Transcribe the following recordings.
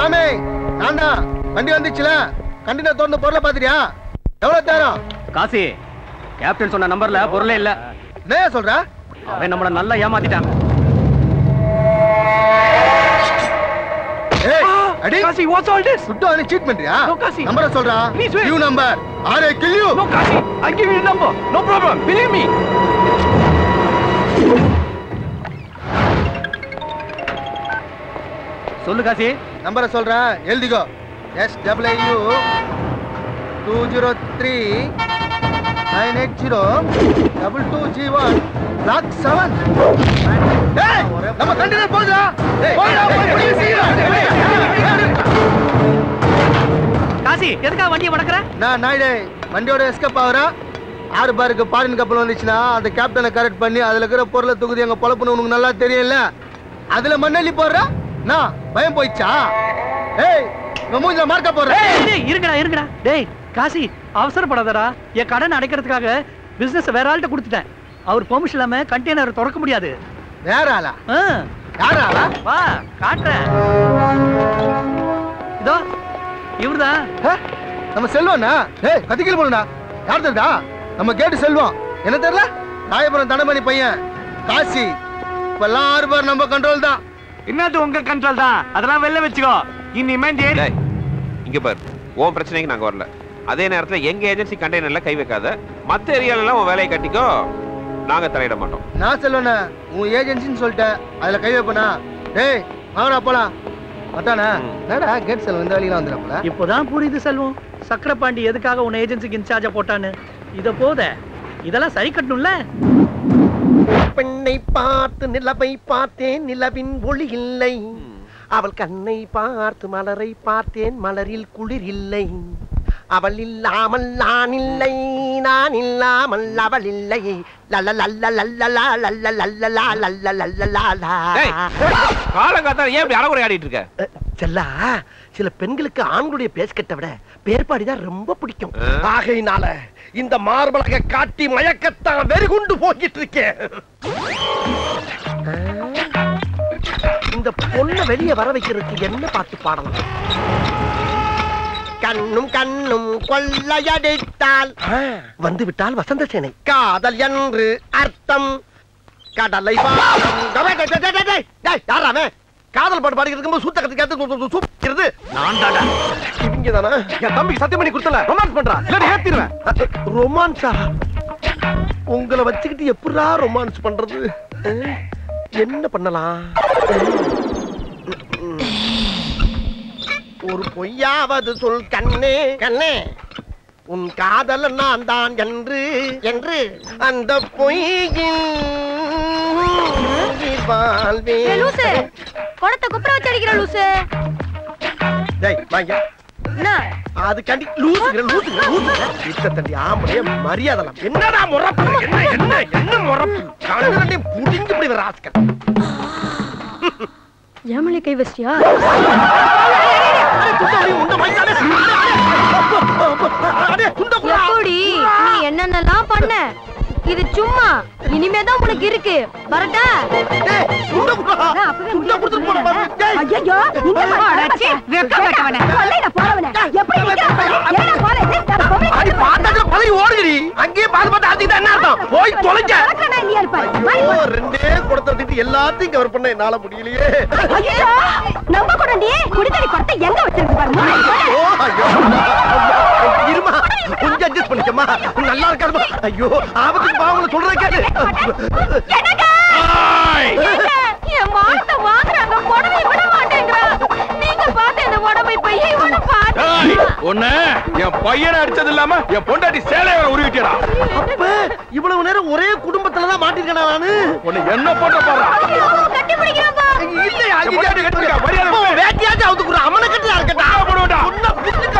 சாமி நான்டா வண்டி வந்துச்சுல கண்டின திறந்து பொருளை பாத்துறியா எவ்வளவு தேரம் காசி கேப்டன் சொன்ன நம்பர்ல பொருளே இல்ல என்ன சொல்ற அவன் நம்மள நல்லா ஏமாத்திட்டான் ஏய் அடி Kasi, what's all this? சுட்டு அவனை சீட் பண்றியா No, Kasi. நம்பரை சொல்றா Please wait. New number are I kill you No, Kasi, I'll give you the number. No problem. Believe me. சொல்லு காசி நம்பரை சொல்றா எழுதிக்கோ SWU 203 980 22G1 Block 7 ஏய் நம்ம கண்டினர் போகுதா போடா போய் சீக்கிரம் காசி எதுக்கா வண்டியை வடக்கற நான் நாயுடே வண்டியோட எஸ்கேப் ஆகுறா 6 பாருக்கு பாரின் கப்பல் வந்துச்சுன்னா அந்த கேப்டனை கரெக்ட் பண்ணி அதுல இருக்கிற பொருளை தூக்குது எங்க பொழப்புன்னு உனக்கு நல்லா தெரியல அதுல மண்ணள்ளி போடுறா நான் பயம் போயிடுச்சா ஏய் நான் மூஞ்சில மார்க்க போடுறேன் டேய் இருங்கடா டேய் காசி அவசரப்படாதடா என் கடன் அடைக்கிறதுக்காக பிசினஸ் வேற ஆள்கிட்ட கொடுத்துட்டேன் அவர் பெர்மிஷன் இல்லாம கண்டெய்னர் திறக்க முடியாது வேற ஆளா யார் ஆளா வா காட்டுறேன் இதோ இவர்தான் நம்ம செல்வம்னா ஏய் கத்திக்கல போடுடா யார் தெரியுதா நம்ம கேட்டு செல்வம் என்ன தெரியல ராயபுரம் தண்டமணி பையன் காசி இப்பெல்லாம் 6 பேர் நம்ம கண்ட்ரோல் தான் என்னது உங்க கண்ட்ரோல் தான் அதெல்லாம் வெளில வெச்சுக்கோ இனிமேல் இங்க பாரு உன் பிரச்சனைக்கு நாங்க வரல அதே நேரத்துல எங்க ஏஜென்சி கண்டெய்னர்ல கை வைக்காத மத்த ஏரியால எல்லாம் உன் வேலையை கட்டிக்கோ நாங்க தலையிட மாட்டோம் நான் செல்வனா உன் ஏஜென்சின்னு சொல்லிட்டேன் அதுல கை வைப்பனா டேய் வாங்கடா போலாம் அதானே என்னடா கேட் செல்வம் இந்த வழியில வந்துடுறப்பல இப்போதான் புரியுது செல்வம் சக்கரபாண்டி எதுக்காக உன் ஏஜென்சிக்கு இன்சார்ஜா போட்டான்னு இத போத இதெல்லாம் சரி கட்டணும்ல பெண்ணை பார்த்து நிலவை பார்த்தேன் நிலவின் ஒளி இல்லை அவள் கண்ணை பார்த்து மலரை பார்த்தேன் மலரில் குளிர் இல்லை அவள் இல்லாமல் நான் இல்லை நான் இல்லாமல் அவள் இல்லை காலங்காத்தால ஏன் இப்படி அறகுறை ஆடிட்டு இருக்க செல்லா சில பெண்களுக்கு ஆண்களுடைய பேஸ்கட்டை விட பேர்பாடிதான் ரொம்ப பிடிக்கும் ஆகையினால இந்த மார்பலக காட்டி மயக்கத்தான் வெறிகுண்டு போகிட்டு இருக்கேன் இந்த பொண்ணை வெளியே வர வைக்கிறதுக்கு என்ன பாட்டு பாடலாம் கண்ணும் கண்ணும் கொள்ளையடித்தால் வந்து விட்டால் வசந்த சேனை காதல் என்று அர்த்தம் கடலை யாராமே காதல் பாட்டு பாடி இருக்கும்போது சூத்த கத்து சூப்பிக்கிறது நான் தாடா இவங்க தானே என் தம்பிக்கு சத்தியம் பண்ணி கொடுத்தல ரொமான்ஸ் பண்றா இல்ல ஏத்திடுவேன் ரொமான்ஸா உங்களை வச்சுக்கிட்டு எப்படா ரொமான்ஸ் பண்றது என்ன பண்ணலாம் ஒரு பொய்யாவது சொல் கண்ணே கண்ணே உன் காதல் நான் தான் என்று என்று அந்த பொய்யின் கொடத்தை குப்புற வச்சு அடிக்கிற லூசு டேய் வாங்க அது கண்டி லூசுங்கற லூசுங்கற லூசுங்கற இத்த தண்டி ஆம்பளே மரியாதை என்னடா முறப்பு என்ன முறப்பு கண்ணே புடிஞ்சு இப்படி வர ராஸ்கல் ஏமலே கை வச்சியா எப்படி நீ என்னென்னலாம் பண்ண இது சும்மா இனிமேதான் உனக்கு இருக்கு வரட்டா எல்லாத்தையும் கவர் பண்ண என்னால முடியலையே நம்ம கூட குடித்தடி படத்தை எங்க வச்சிருக்கு இருமா கொஞ்சம் அட்ஜஸ்ட் பண்ணிக்கமா நல்லா இருக்காருமா ஐயோ ஆபத்துக்கு பாவங்களை சொல்றத கேளு என் மானத்தை வாங்குறாங்க புடவை விட மாட்டேங்கிறா நீங்க பார்த்து இந்த புடவை பைய இவனை பாத்து ஒண்ணு என் பையனை அடிச்சது இல்லாம என் பொண்டாட்டி சேலையை உருவிட்டா அப்ப இவ்வளவு நேரம் ஒரே குடும்பத்துலதான் மாட்டிருக்கேன் நானு உன்னை என்ன போட்ட பாரு கட்டி பிடிக்கிறப்பா இல்லையா வேட்டியாச்சும் அவுத்துக்குற அம்மனை கட்டி இருக்கட்டா போடுவா உன்ன புடிச்சுக்க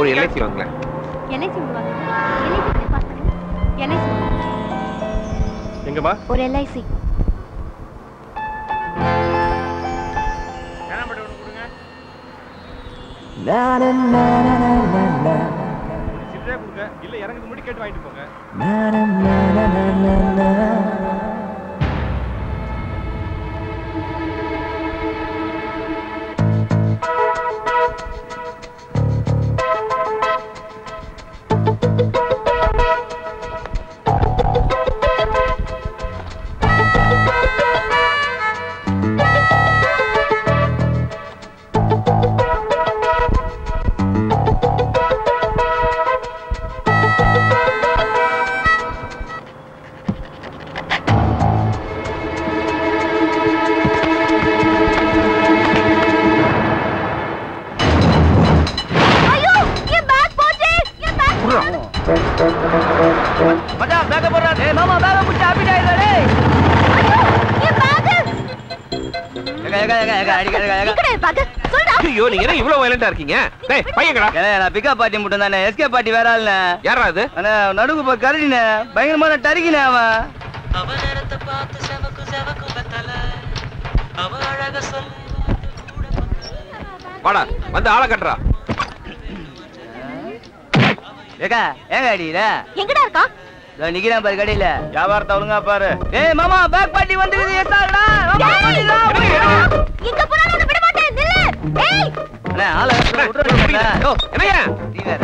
ஒரு எல்ஐசி வாங்கல எங்கம்மா ஒரு எல்ஐசி இல்ல இறங்குது முடி கேட்டு வாங்கிட்டு போங்க. ஐயோ நீங்க என்ன இவ்வளவு வயலண்டா இருக்கீங்க? டேய் பையங்கடா. நான் பிக்கப் பார்ட்டி மட்டும் தானே, எஸ்கே பார்ட்டி வேற ஆளுண்ணே. யாரா அது? நடுவு போய் கரடினே, பயங்கரமான டரிக்கினே அவன். வாடா வந்து ஆளை கட்டுறா. ஏக்கா ஏங்க அடியில எங்கடா இருக்கா? நிக்கிறேன் பாரு கடையில. வியாபாரத்தை ஒழுங்கா பாரு. ஏய் மாமா பேக் பார்ட்டி வந்துருது. ஏத்தாடா எங்க போறானோ விட மாட்டேன். நில்லு. ஏய் அண்ணா ஆளை விட்டுறீங்க. யோ என்னையா நீ வேற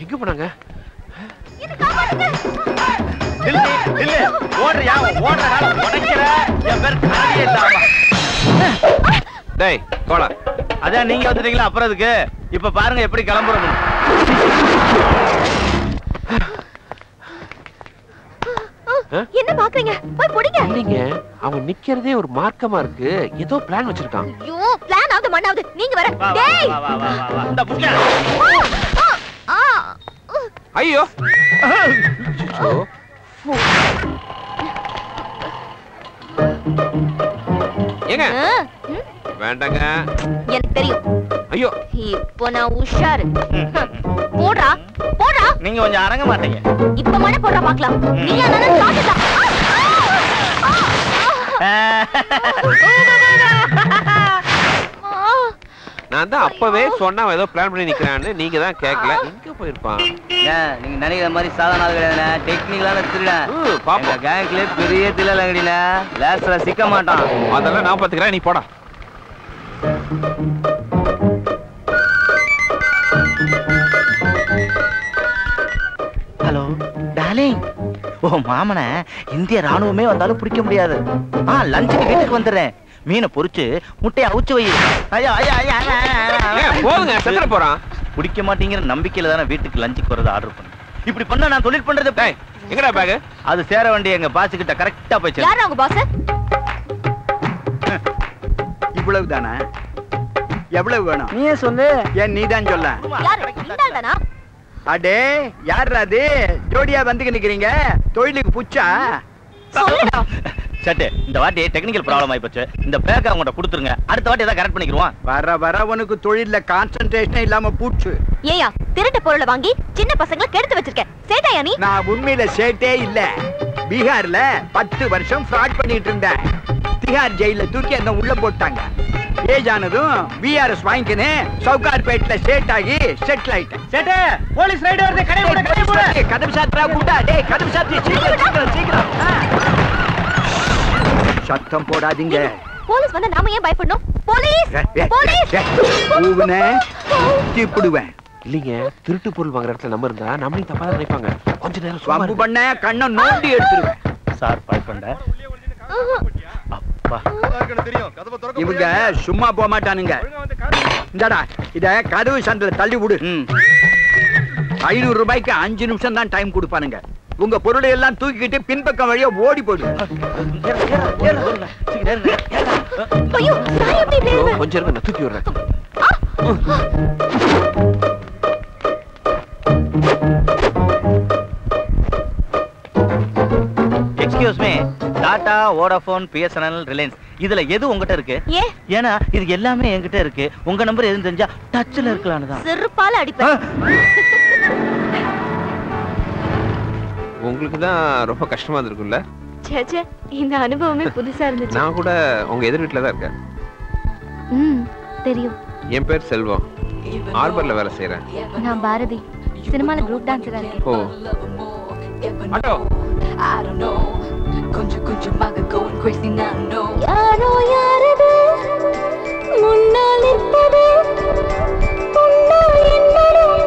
எங்க போனாங்க? இது காப்பாத்துங்க. நில்லு நில்லு. ஓடுறியா? ஓடுற காலம் உடைக்கிற. என் பேர் கரடி இல்லாம. டேய் போடா. அதான் நீங்க வந்துட்டீங்களா அப்புறம் அதுக்கு. இப்ப பாருங்க எப்படி கிளம்புறோம். என்ன பாக்குறீங்க? போய் புடிங்க. இல்லைங்க அவன் நிக்கிறதே ஒரு மார்க்கமா இருக்கு. ஏதோ பிளான் வச்சிருக்கான். ஐயோ பிளான் ஆவது மண்ணாவது. நீங்க வர. டேய் வா வா வா வா வா. இந்த புஷ்கா. ஐயோ ஏங்க வேண்டாங்க. எனக்கு தெரியும். ஐயோ இப்போ நான் உஷாரு. போடுறா போடுறா. நீங்க கொஞ்சம் அடங்க மாட்டீங்க. இப்ப மழை போடுறா பாக்கலாம். நீங்க அண்ணா சாப்பிட்டா. நான் தான் அப்பவே சொன்னா ஏதோ பிளான் பண்ணி நிக்கிறான்னு. நீங்க தான் கேட்கல. எங்க போயிருப்பான்? நீங்க நினைக்கிற மாதிரி சாதாரண ஆள் கிடையாதுண்ணே. டெக்னிக்கலான திருடன். பாப்போம். கேங்க்ல பெரிய தில்லங்கடினா லாஸ்ட்ல சிக்க மாட்டான். அதெல்லாம் நான் பாத்துக்கிறேன். நீ போடா. Hello darling. ஓ மாமன இந்திய ராணுவமே வந்தாலும் பிடிக்க முடியாது. லஞ்சுக்கு வீட்டுக்கு வந்துடுறேன். மீனை பொரிச்சு முட்டையை அவிச்சு வை. போதுங்க செத்துற போறான். பிடிக்க மாட்டேங்கிற நம்பிக்கையில தானே வீட்டுக்கு லஞ்சுக்கு வரது ஆர்டர் பண்ணேன். இப்படி பண்ண நான் தொழில் பண்றது. எங்கடா பேக்? அது சேர வேண்டிய எங்க பாஸ் கிட்ட கரெக்டா போய் சேரும். யார் அவங்க பாஸ்? இவ்வளவு தானா? எவ்வளவு வேணும்? நீயே சொல்லு. ஏன் நீதான் சொல்ல? யார்? இந்தாடா. அடே யாரா அது? ஜோடியா வந்து நிக்கிறீங்க. தொழிலுக்கு புச்சா? சொல்லுடா. சட்டு இந்த வாட்டி டெக்னிக்கல் ப்ராப்ளம் ஆயி போச்சு. இந்த பேக்க அவங்கட்ட கொடுத்துருங்க. அடுத்த வாட்டி ஏதாவது கரெக்ட் பண்ணிக்குவான். வர வர உனக்கு தொழில்ல கான்சென்ட்ரேஷன் இல்லாம பூச்சு. ஏயா திருட்டு பொருளை வாங்கி சின்ன பசங்களை கெடுத்து வச்சிருக்க. சேட்டாயா நீ? நான் உண்மையில சேட்டே இல்ல. பீகார்ல 10 வருஷம் ஃப்ராட் பண்ணிட்டு இருந்தேன். திகார் ஜெயில தூக்கி என்ன உள்ள போட்டாங்க. ஏஜ் ஆனதும் பிஆர்எஸ் வாங்கிக்கினே சவுகார்பேட்ல சேட் ஆகி செட்டில் ஆயிட்டேன். சேட்டு போலீஸ் ரைடு வருது. கதவு சாத்திரா குண்டா. டேய் கதவு சாத்தி சீக்கிரம் சீக்கிரம். சத்தம் போடாதீங்க. போலீஸ் வந்து நாம ஏன் பயப்படணும்? போலீஸ் போலீஸ் ஊவுனே தீப்பிடுவேன். இல்லைங்க திருட்டு பொருள் வாங்குற இடத்துல நம்ம இருந்தா நம்மளையும் தப்பா தான் நினைப்பாங்க. கொஞ்ச நேரம் வம்பு பண்ண கண்ணை நோண்டி எடுத்துருவேன். சார் பயப்பண்ட. அப்பா இவங்க சும்மா போக மாட்டானுங்க. இந்தடா இத கதவு சந்தில தள்ளி விடு. 500 ரூபாய்க்கு 5 நிமிஷம் தான் டைம் கொடுப்பானுங்க. உங்க பொருளை எல்லாம் தூக்கிட்டு பின்பக்கம் வழியா ஓடி போடு. ஐயோ நான் எப்படி தேடுவேன்? கொஞ்சம் இருங்க நான் தூக்கி விடுறேன். Excuse me. Tata, Vodafone, BSNL, Reliance இதுல எது உங்ககிட்ட இருக்கு? ஏன்னா இது எல்லாமே என்கிட்ட இருக்கு. உங்க நம்பர் எதுவும் தெரிஞ்சா டச்ல இருக்கலாம்னு தான். செருப்பால அடிப்பேன். உங்களுக்கு தான் ரொம்ப கஷ்டமா இருந்திருக்கும்ல? சேச்சே இந்த அனுபவமே புதுசா இருந்துச்சு. நான் கூட உங்க எதிர் வீட்டுல தான் இருக்கேன். தெரியும். என் பேர் செல்வம். ஹார்பர்ல வேலை செய்றேன். நான் பாரதி. சினிமால குரூப் டான்ஸரா இருக்கேன். ஓ. ஆட்டோ. யாரோ யாரது முன்னால் நிற்பது உன்னால் என்பதும்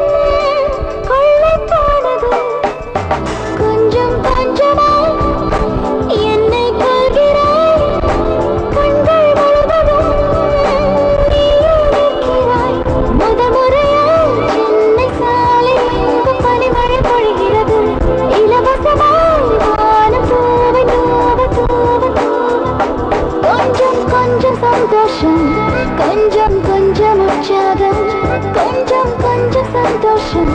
கொள்ளைப்பானது கொஞ்சம் கொஞ்சமாய் என்னை கொள்கிறாய் கண்கள் முழுவதும் நீயே நிற்கிறாய் முதமுறையாய் சென்னை சாலை எங்கும் பனிமழை பொழிகிறது இலவசமாய் வானம் தூவை தூவ தூவ கொஞ்சம் கொஞ்சம் சந்தோஷம் கொஞ்சம் கொஞ்சம் உற்சாகம் கொஞ்சம் கொஞ்சம் சந்தோஷம்